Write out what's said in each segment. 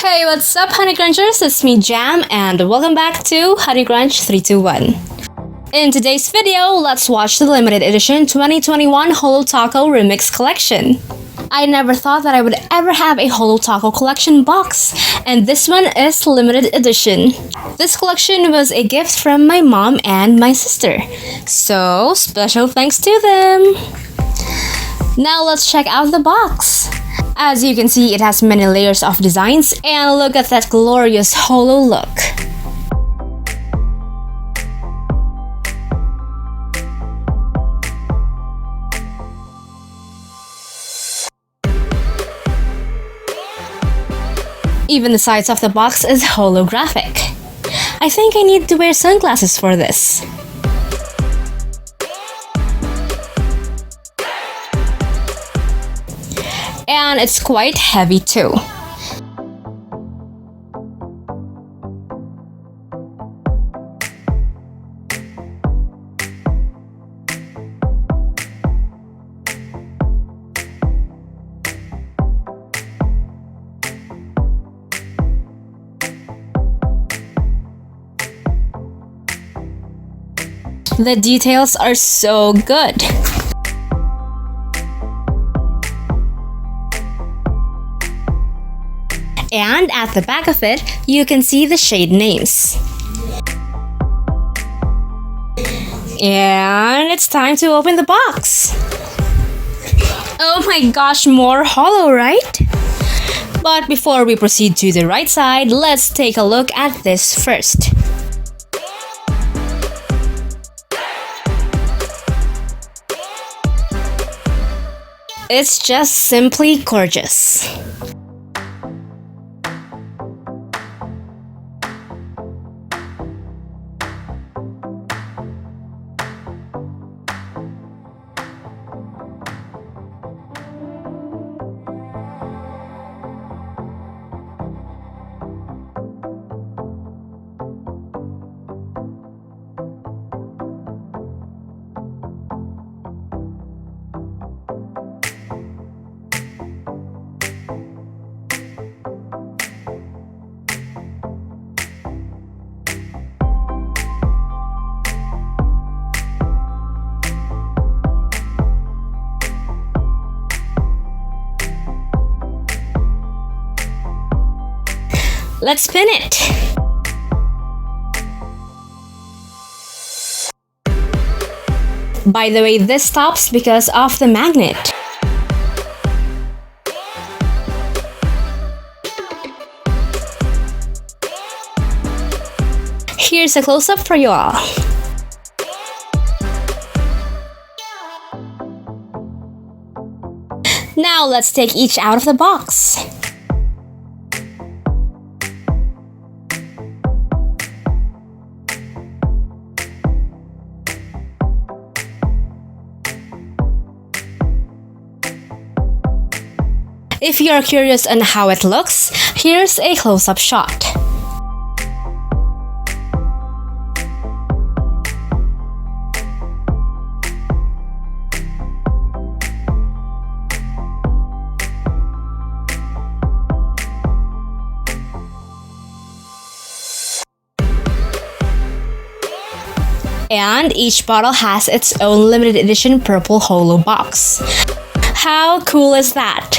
Hey, what's up, honeycrunchers? It's me, Jham, and welcome back to honeycrunch321. In today's video, let's watch the limited edition 2021 Holo Taco Remix Collection. I never thought that I would ever have a Holo Taco collection box, and this one is limited edition. This collection was a gift from my mom and my sister, so special thanks to them. Now let's check out the box. As you can see, it has many layers of designs, and look at that glorious holo look. Even the sides of the box is holographic. I think I need to wear sunglasses for this. And it's quite heavy too. The details are so good. And at the back of it, you can see the shade names. And it's time to open the box. Oh my gosh, more holo, right? But before we proceed to the right side, let's take a look at this first. It's just simply gorgeous. Let's spin it. By the way, this stops because of the magnet. Here's a close-up for you all. Now let's take each out of the box. If you're curious on how it looks, here's a close-up shot. And each bottle has its own limited edition purple holo box. How cool is that?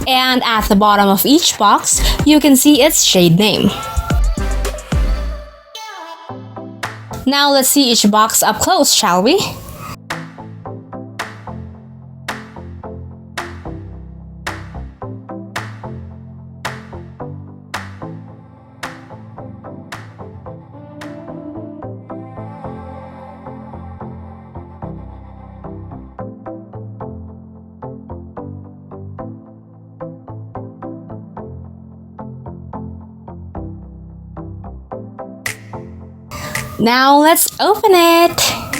And at the bottom of each box, you can see its shade name. Now let's see each box up close, shall we? Now let's open it.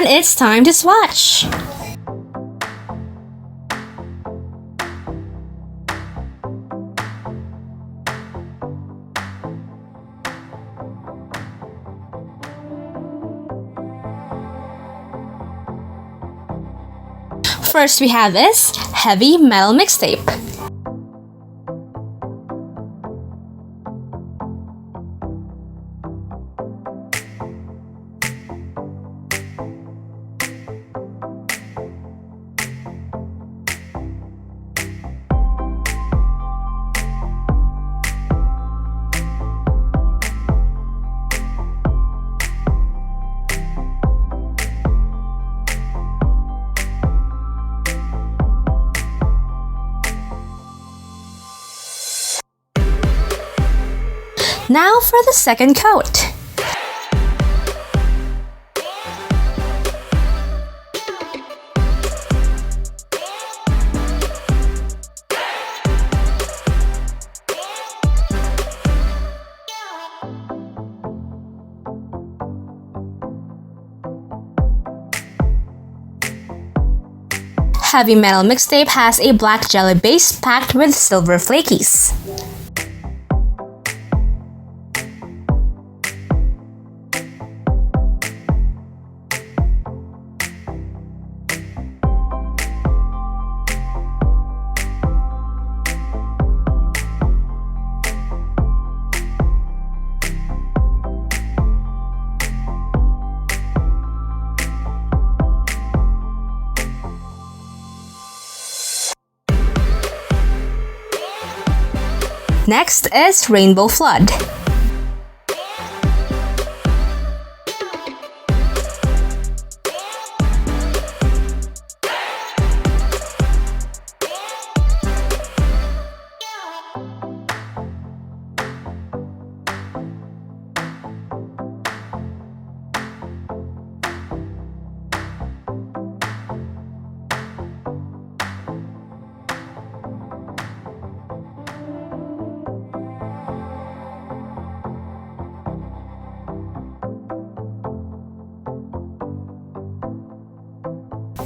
And it's time to swatch! First we have this Heavy Metal Mixtape. Now for the second coat. Heavy Metal Mixtape has a black jelly base packed with silver flakies. Next is Rainbow Flood.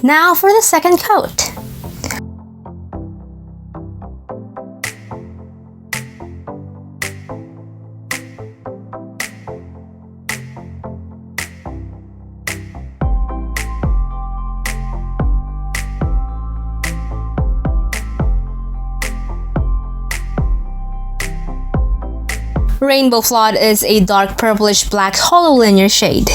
Now for the second coat. Rainbow Flood is a dark purplish black holo linear shade.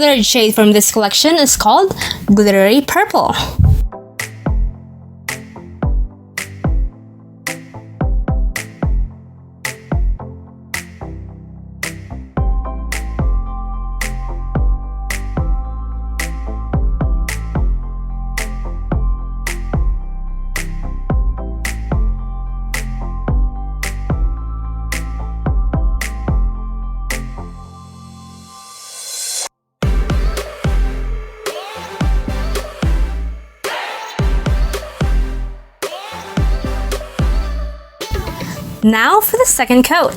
Third shade from this collection is called Glittery Purple. Now for the second coat.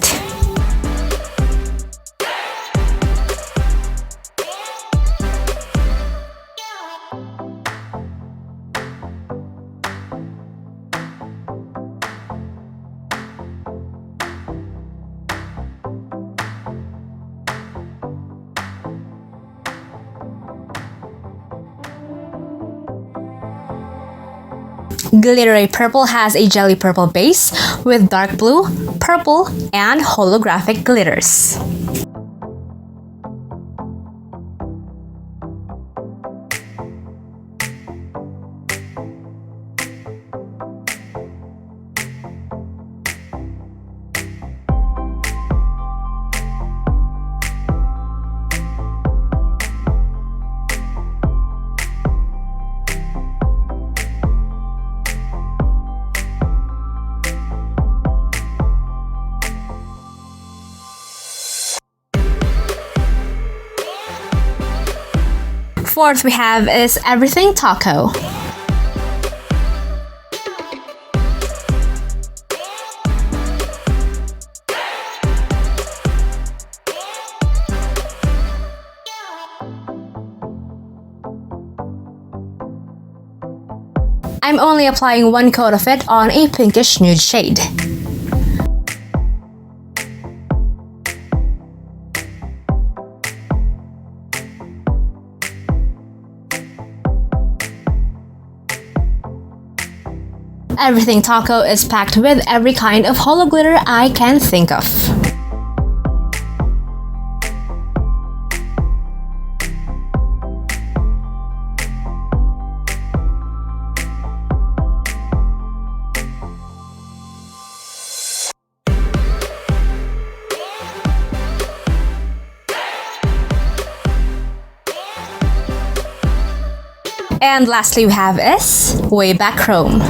Glittery Purple has a jelly purple base with dark blue, purple, and holographic glitters. Fourth we have is Everything Taco. I'm only applying one coat of it on a pinkish nude shade. Everything Taco is packed with every kind of holo glitter I can think of. And lastly we have is Way Back Chrome.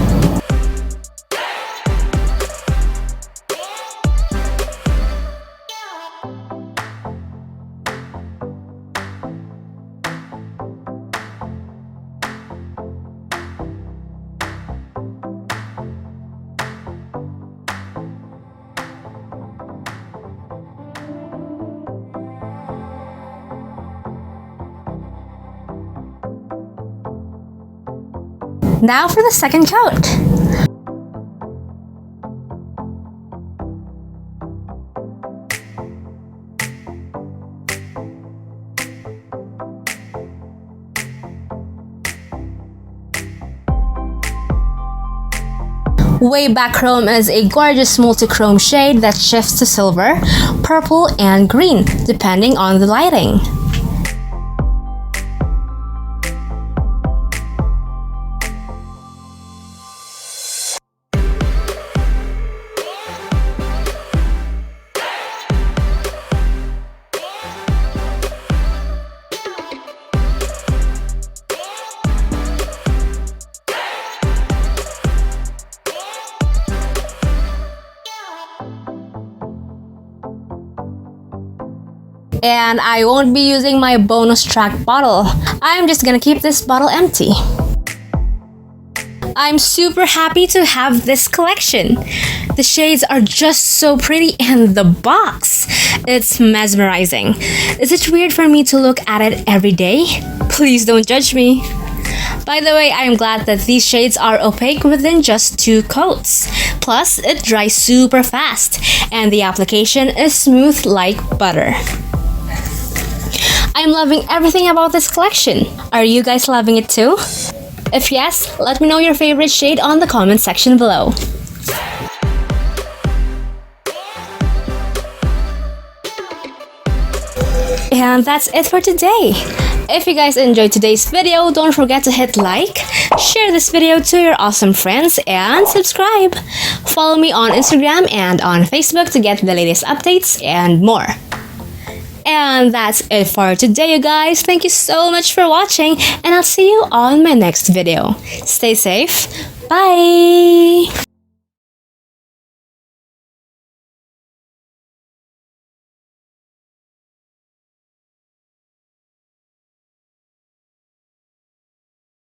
Now for the second coat. Way Back Chrome is a gorgeous multi-chrome shade that shifts to silver, purple, and green, depending on the lighting. And I won't be using my bonus track bottle. I'm just gonna keep this bottle empty. I'm super happy to have this collection. The shades are just so pretty and the box, it's mesmerizing. Is it weird for me to look at it every day? Please don't judge me. By the way, I am glad that these shades are opaque within just 2 coats. Plus, it dries super fast and the application is smooth like butter. I'm loving everything about this collection. Are you guys loving it too? If yes, let me know your favorite shade on the comment section below. And that's it for today. If you guys enjoyed today's video, don't forget to hit like, share this video to your awesome friends, and subscribe. Follow me on Instagram and on Facebook to get the latest updates and more. And that's it for today, you guys. Thank you so much for watching, and I'll see you on my next video. Stay safe. Bye!